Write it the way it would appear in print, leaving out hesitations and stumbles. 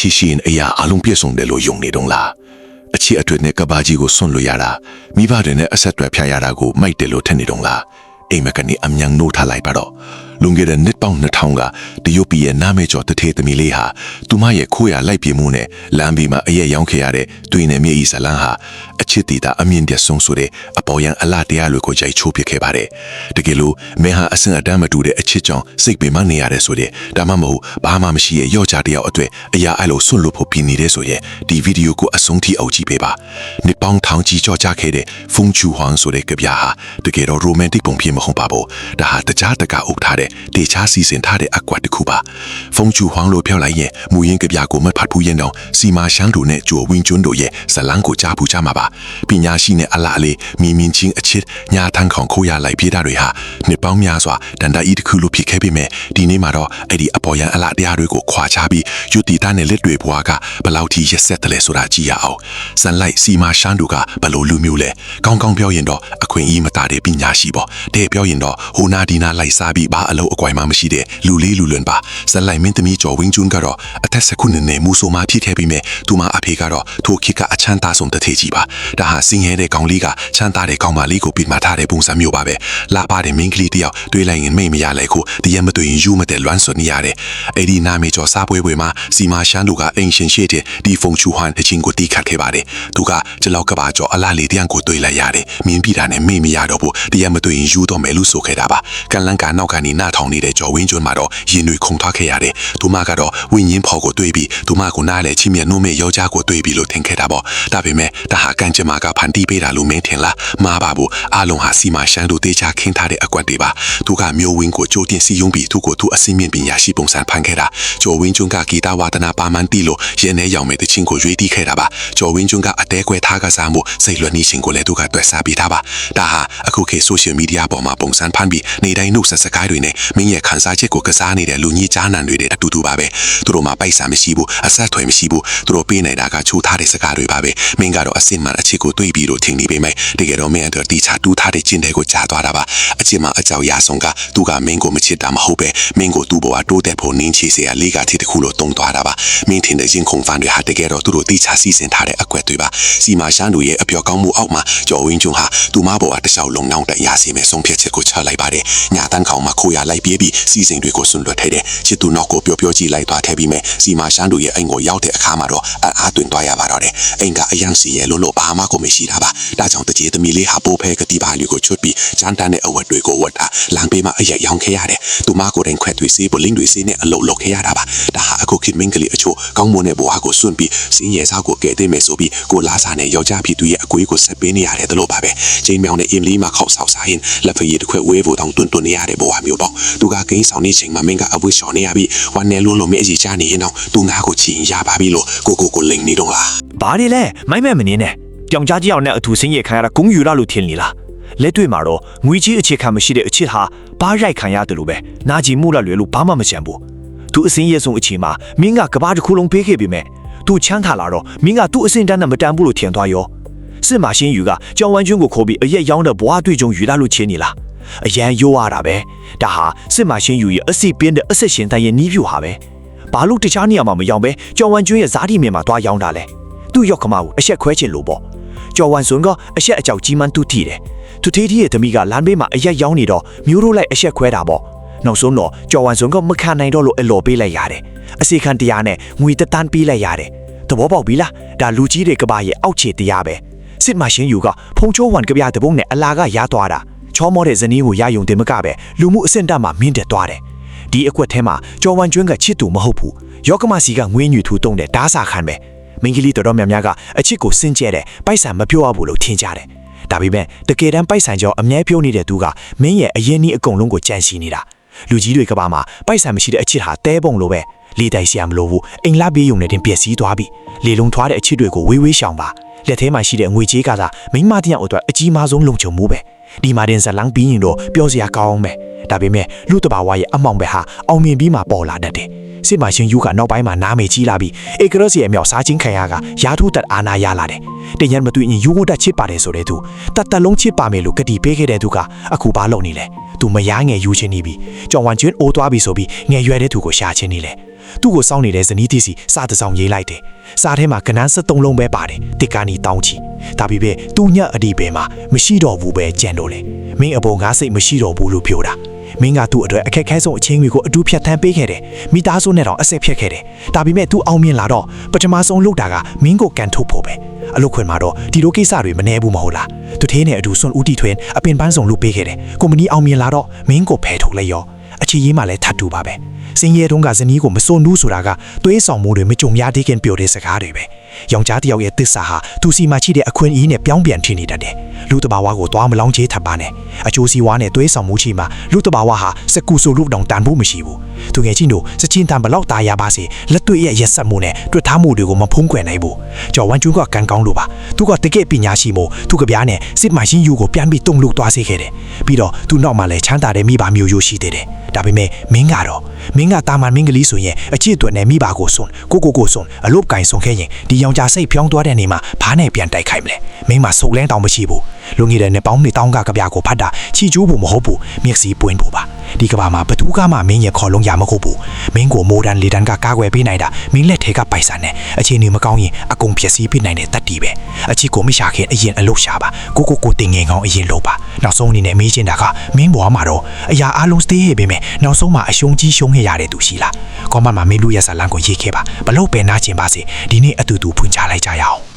ချီရှင်အရာအလုံးပြည့်စုံတယ်လို့ယုံနေတော့လားအချစ်အတွေ့နဲ့ကဘာကြီးကိုစွန့်လို့ရတာမိဘတွေနဲ့အဆက်အသွယ်ဖျားရတာကိုမိုက်တယ်လို့ထင်နေတော့လားအိမ်မကနေအမြန်နှိုးထားလိုက်ပါတော့လွန်ခဲ့တဲ့နှစ်ပေါင်း2000ကတရုတ်ပြည်ရဲ့နာမည်ကျော်တထေသမီးလေးဟာသူမရဲ့ခိုးရလိုက်ပြေမှုနဲ့လမ်းဘေးမှာအရက်ရောင်းခဲ့ရတဲ့တွင်နယ်မြေဤဇလန်းဟာအချစ်တီတာအမြင့်တဲ့ဆုံးဆိုတဲ့အပေါ်ယံအလားတရားတွေကိုကြိုက်ချိုးပစ်ခဲ့ပါတယ်တကယ်လို့မင်းဟာအစင်အတန်းမတူတဲ့အချစ်ကြောင့်စိတ်ပင်မနေရတဲ့ဆိုတဲ့ဒါမှမဟုတ်ဘာမှမရှိရဲ့ရော့ကြတယောက်အတွက်အရာအဲ့လိုဆွတ်လွတ်ဖို့ပြင်နေတဲ့ဆိုရင်ဒီဗီဒီယိုကိုအဆုံးထိအုပ်ကြည့်ပေးပါနှစ်ပေါင်းထောင်ကြီးကြော့ကြခဲ့တဲ့ဖုန်ချူဟွမ်ဆိုတဲ့ကဗျာဟာတကယ်တော့ရိုမန်တစ်ပုံဖြစ်မဟုတ်ပါဘူးဒါဟာတကြားတကအုပ်ထားတဲ့တေချာစီစဉ်ထားတဲ့အကွက်တစ်ခုပါဖုန်ချူဟွမ်လို့ပြောလိုက်ရင်မူရင်းကဗျာကိုမဖတ်ဘူးရင်တော့စီမာရှန်တို့နဲ့ဂျိုဝင်းကျွန်းတို့ရဲ့ဇလန်းကိုကြားဘူးကြမှာပါပညာရှိနဲ့အလားအလေးမီမင်းချင်းအချစ်ညာထန်းခေါင်ခိုးရလိုက်ပြေးတာတွေဟာနှစ်ပေါင်းများစွာဒန္တာဤတစ်ခုလို့ဖြစ်ခဲ့ပေမဲ့ဒီနေ့မှာတော့အဲ့ဒီအပေါ်ယံအလားတရားတွေကိုခွာချပြီးယူတီတာနဲ့လက်တွေဘွားကဘလောက်ထိရက်ဆက်တယ်လဲဆိုတာကြည့်ရအောင်ဇန်လိုက်စီမာရှန်တို့ကဘလို့လူမျိုးလဲကောင်းကောင်းပြောရင်တော့အခွင့်အရေးမတာတဲ့ပညာရှိပေါ့တဲ့ပြောရင်တော့ဟိုနာဒီနာလိုက်စားပြီးဘာအလုပ်အကွိုင်မှမရှိတဲ့လူလေးလူလွန်ပါဇန်လိုက်မင်းသမီးကျော်ဝင်းကျွန်းကတော့အသက်19နှစ်မူဆိုမာဖြစ်ခဲ့ပြီးမဲ့သူမအဖေကတော့ထိုခေတ်ကအချမ်းသာဆုံးတစ်ထေကြီးပါဒါဟာစင်ရဲတဲ့ကောင်လေးကချမ်းသာတဲ့ကောင်မလေးကိုပြမထားတဲ့ပုံစံမျိုးပါပဲလာပါတဲ့မင်းကလေးတယောက်တွေးလိုက်ရင်မိတ်မရလဲခုတရမတွေ့ရင်ယူမတဲ့လွမ်းစွန်နေရတယ်အဲ့ဒီနာမည်ကျော်စားပွဲမှာစီမာရှန်တို့ကအင်ရှင်ရှိတဲ့ဒီဖုန်ချူဟွမ်တချင်းကိုတီးခတ်ခဲ့ပါတယ်သူကကျလောက်ကဘာကျော်အလားလေးတယောက်ကိုတွေးလိုက်ရတယ်မင်းပြတာနဲ့မိတ်မရတော့ဘူးတရမတွေ့ရင်ယူတော့မယ်လို့ဆိုခဲ့တာပါကန်လန်းကနောက်ကနေနားထောင်နေတဲ့ကျော်ဝင်းကျွန်းမှာတော့ရင်တွေခုန်ထွက်ခဲ့ရတယ်သူမကတော့ဝင်းရင်ဖော်ကိုတွေးပြီးသူမကိုနားလေချင်းမြတ်နှုံးမဲ့ယောက်ျားကိုတွေးပြီးလို့ထင်ခဲ့တာပေါ့ဒါပေမဲ့ဒါဟာကန်ကျမကဖန်တီးပေးတာလို့မင်းထင်လားမှားပါဘူးအလုံးဟာစီမာရှန်တို့တေချာခင်းထားတဲ့အကွက်တွေပါသူကမျိုးဝင်းကိုကြိုတင်စီယုံပြီးသူ့ကိုသူအစင်းမြင့်ပညာရှိပုံစံဖန်ခဲ့တာကျော်ဝင်းကျွန်းကဂီတဝါဒနာပါမန်တီလို့ရဲနေရောင်မဲ့တချင်းကိုရွေးတီးခဲ့တာပါကျော်ဝင်းကျွန်းကအတဲကွဲထားကစားမှုစိတ်လွတ်နေခြင်းကိုလည်းသူကတွေ့စားပြီးသားပါဒါဟာအခုခေတ်ဆိုရှယ်မီဒီယာပေါ်မှာပုံစံဖန်ပြီးနေတိုင်းနှုတ်ဆက်စကားတွေနဲ့မင်းရဲ့ခန်းစားချက်ကိုကစားနေတဲ့လူကြီးကြားနံတွေတဲ့အတူတူပါပဲသူတို့မှာပိုက်ဆံမရှိဘူးအဆက်အသွယ်မရှိဘူးသူတို့ပေးနေတာကချိုးထားတဲ့စကားတွေပါပဲမင်းကတော့အစင်မှန်အချစ်ကိုတွေးပြီးတော့ထင်နေပေမဲ့တကယ်တော့မင်းအတွက်တီချာတူးထားတဲ့ကျင့်တဲ့ကိုကြားသွားတာပါအချစ်မှအကြောက်ရဆုံးကသူကမင်းကိုမချစ်တာမဟုတ်ပဲမင်းကိုသူ့ဘဝတိုးတက်ဖို့နင်းချေစရာလေးကတိတခုလို့တုံးသွားတာပါမင်းထင်တဲ့ရင်ခုန်ဖန်တွေဟာတကယ်တော့သူတို့တီချာစီစဉ်ထားတဲ့အကွက်တွေပါစီမာရှန်တို့ရဲ့အပြောကောင်းမှုအောက်မှာကျော်ဝင်းကျွန်းဟာသူမဘဝတစ်လျှောက်လုံးနှောင်းတရစီမဲ့ဆုံးဖြတ်ချက်ကိုချလိုက်ပါတယ်ညာတန်းခေါင်မှာခိုးရလိုက်ပြေးပြီးစီစဉ်တွေကိုဆွန့်လွတ်ခဲ့တယ်ချစ်သူနောက်ကိုပြောကြည့်လိုက်သွားခဲ့ပြီးမဲ့စီမာရှန်တို့ရဲ့အိမ်ကိုရောက်တဲ့အခါမှာတော့အားသွင်းသွားရပါတော့တယ်အိမ်ကအယံစီရဲ့လို့ဘာမှကိုမရှိတာပါဒါကြောင့်တကြီးသမီးလေးဟာပိုးဖဲကတိပါလေးကိုချွတ်ပြီးဂျန်တန်နဲ့အဝတ်တွေကိုဝတ်တာလမ်းဘေးမှာအရက်ရောင်းခဲ့ရတယ်သူမကိုယ်တိုင်ခွက်တွေစေးပလင်းတွေစေးနဲ့အလုပ်လုပ်ခဲ့ရတာပါဒါဟာအခုခေတ်မင်းကလေးအချို့ကောင်းမွန်တဲ့ဘဝကိုစွန့်ပြီးစင်းရဲစားကိုကဲ့တဲ့မယ်ဆိုပြီးကိုလာစားနဲ့ယောက်ျားဖြစ်သူရဲ့အကွေးကိုဆက်ပေးနေရတယ်တလို့ပါပဲချိန်မြောင်တဲ့အင်လီမှာခောက်ဆောက်စားရင်လက်ဖက်ရည်တစ်ခွက်ဝဲဖို့တောင်တွန့်နေရတဲ့ဘဝမျိုးပေါ့သူကဂိမ်းဆောင်နေချိန်မှာမင်းကအဝတ်လျှော်နေရပြီးဝမ်းနဲ့လုံးလုံးမဲ့အကြီးချနေရင်တော့သူနာကိုချီရပါပြီလို့ကိုလိန်နေတော့လားဘာတွေလဲမိုက်မဲ့မနေနဲ့ပြောင်ကြားကြီးအောင်နဲ့အထူးစင်းရခံရတာဂုံယူရလို့ထင်နေလားလက်တွေ့မှာတော့ငွေကြီးအခြေခံမရှိတဲ့အချစ်ဟာဘာရိုက်ခံရတယ်လို့ပဲနာကြည်မှုလွယ်လို့ဘာမှမချမ်းဘူးသူအစင်းရဲဆုံးအချိန်မှာမင်းကကဘာတစ်ခုလုံးပေးခဲ့ပေမဲ့သူချမ်းသာလာတော့မင်းကသူ့အစင်းတန်းနဲ့မတန်ဘူးလို့ထင်သွားရောစစ်မာရှင်းယူကကြောင်ဝမ်းကျွန်းကိုခေါ်ပြီးအရက်ရောင်းတဲ့ဘွားတွေ့ကြုံယူလာလို့ချင်းနေလားအရန်ရိုးရတာပဲဒါဟာစစ်မာရှင်းယူရဲ့အစီပင်းတဲ့အဆက်ရှင်တန်ရဲ့နီးပြူဟာပဲဘာလို့တခြားနေရာမှာမရောင်းပဲကြောင်ဝမ်းကျွန်းရဲ့ဇာတိမြင်မှာသွားရောင်းတာလဲသူ့ရောက်ခမကိုအဆက်ခွဲချင်လို့ပေါ့ကျော်ဝမ်စွန်ကအဆက်အကြောက်ကြီးမှန်းသူထီတယ်သူထေးထီရဲ့သမီးကလမ်းဘေးမှာအရက်ရောင်းနေတော့မျိုးတို့လိုက်အဆက်ခွဲတာပေါ့နောက်ဆုံးတော့ကျော်ဝမ်စွန်ကမခံနိုင်တော့လို့အလော်ပေးလိုက်ရတယ်အစီခံတရားနဲ့ငွေတန်းပေးလိုက်ရတယ်သဘောပေါက်ပြီလားဒါလူကြီးတွေကဘာရဲ့အောက်ခြေတရားပဲစစ်မရှင်ယူကဖုံချိုးဝမ်ကဗျာတပုံနဲ့အလာကရသွားတာချောမောတဲ့ဇနီးကိုရယုံတယ်မကပဲလူမှုအဆင့်တန်းမှာမင်းတက်သွားတယ်ဒီအကွက်ထဲမှာကျော်ဝမ်ကျွန်းကချစ်သူမဟုတ်ဘူးယောကမစီကငွေညွေထူတုံးတဲ့ဓာစာခံပဲမင်းကလေးတော်တော်များများကအချစ်ကိုစင်ကြဲတဲ့ပိုက်ဆံမပြောရဘူးလို့ထင်ကြတယ်ဒါပေမဲ့တကယ်တမ်းပိုက်ဆံကြောအမြဲပြောနေတဲ့သူကမင်းရဲ့အရင်နီးအကုန်လုံးကိုကြံစီနေတာလူကြီးတွေကဘာမှာပိုက်ဆံမရှိတဲ့အချစ်ဟာတဲပုံလိုပဲလေတိုက်စရာမလိုဘူးအိမ်လာပြေးယုံနဲ့တင်ပျက်စီးသွားပြီလေလုံးထွားတဲ့အချစ်တွေကိုဝေးဝေးရှောင်ပါလက်ထဲမှာရှိတဲ့ငွေကြေးကသာမိမတရားအတွက်အကြီးမားဆုံးလုံခြုံမှုပဲဒီမှာတင်ဇလန်းပြီးရင်တော့ပြောစရာကောင်းမယ်ဒါပေမဲ့လူတဘာဝရဲ့အမောင်ပဲဟာအောင်မြင်ပြီးမှပေါ်လာတတ်တယ်စစ်မရှင်ယူကနောက်ပိုင်းမှာနားမေကြီးလာပြီးအေကရစီရဲ့မြောက်စားချင်းခံရကရာထုတက်အာနာရလာတယ်တညံမတွေ့ရင်ယူကိုတက်ချစ်ပါတယ်ဆိုတဲ့သူတတ်လုံးချစ်ပါမယ်လို့ကတိပေးခဲ့တဲ့သူကအခုဘာလုပ်နေလဲ သူမယားငယ်ယူချင်းနေပြီကြောင်ဝမ်ကျွန်းအိုးသွားပြီဆိုပြီးငယ်ရွယ်တဲ့သူကိုရှာချင်းနေလေသူ့ကိုစောင့်နေတဲ့ဇနီးတီစီစာတစောင်ရေးလိုက်တယ်စာထဲမှာကနန်း73လုံးပဲပါတယ်တစ်ကာနီတောင်းချီဒါပေမဲ့သူညအဒီပဲမှာမရှိတော့ဘူးပဲကြံတော့လေမင်းအပေါ်ငါစိတ်မရှိတော့ဘူးလို့ပြောတာမင်းကသူ့အတွက်အခက်ခဲဆုံးအချင်းတွေကိုအတူဖြတ်သန်းပေးခဲ့တယ်မိသားစုနဲ့တော့အဆက်ဖြတ်ခဲ့တယ်ဒါပေမဲ့ तू အောင်မြင်လာတော့ပထမဆုံးလုပ်တာကမင်းကိုကန်ထုတ်ဖို့ပဲအလုပ်ခွင်မှာတော့ဒီလိုကိစ္စတွေမနှဲဘူးမဟုတ်လားသူသေးနဲ့အတူစွန့်ဦးတီထွင်အပင်ပန်းဆောင်လုပ်ပေးခဲ့တယ်ကုမ္ပဏီအောင်မြင်လာတော့မင်းကိုဖယ်ထုတ်လိုက်ရောအချီရေးမှလည်းထပ်တူပါပဲစင်ရဲတုံးကဇနီးကိုမစွန့်ဘူးဆိုတာကသွေးဆောင်မှုတွေမကြုံရသေးခင်ပြောတဲ့စကားတွေပဲယောက်ျားတစ်ယောက်ရဲ့သစ္စာဟာသူစီမှာရှိတဲ့အခွင့်အရေးနဲ့ပြောင်းပြန်ထင်နေတတ်တယ်လူတဘာဝကိုသွားမလောင်းချေးထပ်ပါနဲ့အချိုးစီဝါနဲ့သွေးဆောင်မှုချီမှာလူတဘာဝဟာစကူဆိုလို့တောင်တန်ဖို့မရှိဘူးသူငယ်ချင်းတို့စချင်းတန်ဘလောက်ตายရပါစေလက်တွေ့ရဲ့ရက်ဆက်မှုနဲ့တွေ့ထားမှုတွေကိုမဖုံးကွယ်နိုင်ဘူးကျော်ဝမ်ကျွန်းကကန်ကောင်းလို့ပါသူကတကယ့်ပညာရှိမို့သူကဗျားနဲ့စစ်မှန်ရှင်းယူကိုပြန်ပြီးတုံလို့သွားစေခဲ့တယ်ပြီးတော့သူနောက်မှလည်းချမ်းသာတဲ့မိဘမျိုးရိုးရှိသေးတယ်ဒါပေမဲ့မင်းကတာမန်မင်းကလေးဆိုရင်အချစ်အတွက်နဲ့မိဘကိုစွန်ကိုစွန်အလုပ်ကင်စွန်ခဲ့ရင်ဒီယောက်ျားစိတ်ဖြောင်းသွားတဲ့နေမှာဘာနဲ့ပြန်တိုက်ခိုက်မလဲမင်းမဆုပ်လဲတောင်မရှိဘူးလူငယ်တဲ့နဲ့ပေါင်းနေတောင်းကကြပြကိုဖတ်တာချီကျိုးဖို့မဟုတ်ဘူးမျက်စိပွင့်ဖို့ပါဒီကဘာမှာဘသူကမှမင်းရဲ့ခေါ်လုံးရမဟုတ်ဘူးမင်းကိုမိုးတန်လေတန်ကကားကွယ်ပေးနိုင်တာမင်းလက်ထဲကပိုက်ဆံနဲ့အခြေအနေမကောင်းရင်အကုန်ဖြစ်စီးပေးနိုင်တဲ့တတ်တီပဲအချစ်ကိုမရှာခင်အရင်အလုပ်ရှာပါကိုတင်ငင်ကောင်းအရင်လုပ်ပါနောက်ဆုံးအနေနဲ့မေးချင်တာကမင်းဘွားမှာတော့အရာအလုံး stay ဟဲ့ပေမဲ့နောက်ဆုံးမှာအရှုံးကြီးရှုံးခဲ့ရတဲ့သူရှိလားကောမမှာမေးလို့ရစလန်ကိုရေးခဲ့ပါဘလို့ပဲနားကျင်ပါစေဒီနေ့အတူတူဖွင့်ချလိုက်ကြရအောင်